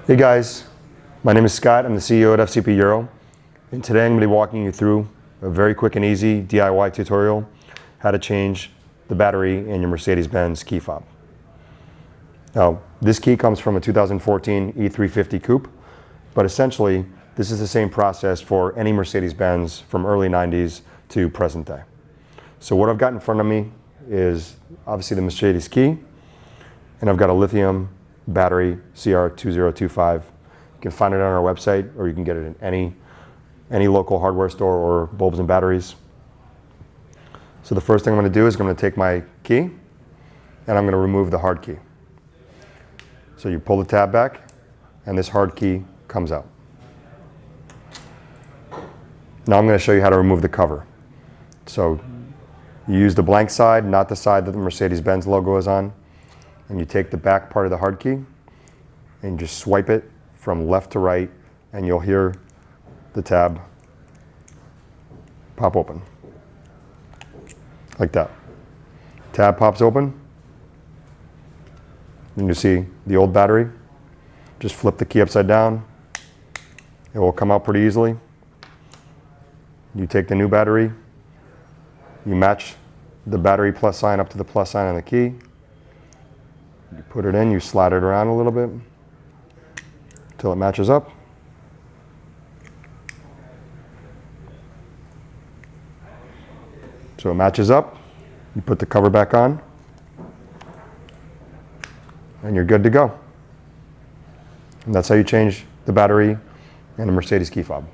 Hey guys, my name is Scott. I'm the CEO at FCP Euro, and today I'm going to be walking you through a very quick and easy DIY tutorial how to change the battery in your Mercedes-Benz key fob. Now, this key comes from a 2014 E350 Coupe, but essentially this is the same process for any Mercedes-Benz from early 90s to present day. So what I've got in front of me is obviously the Mercedes key, and I've got a lithium battery CR2025. You can find it on our website, or you can get it in any local hardware store or bulbs and batteries. So the first thing I'm going to do is I'm going to take my key and I'm going to remove the hard key. So you pull the tab back and this hard key comes out. Now I'm going to show you how to remove the cover. So you use the blank side, not the side that the Mercedes-Benz logo is on. And you take the back part of the hard key and just swipe it from left to right, and you'll hear the tab pop open. Like that. Tab pops open. And you see the old battery. Just flip the key upside down. It will come out pretty easily. You take the new battery. You match the battery plus sign up to the plus sign on the key. You put it in, you slide it around a little bit until it matches up. So it matches up. You put the cover back on, and you're good to go. And that's how you change the battery in a Mercedes key fob.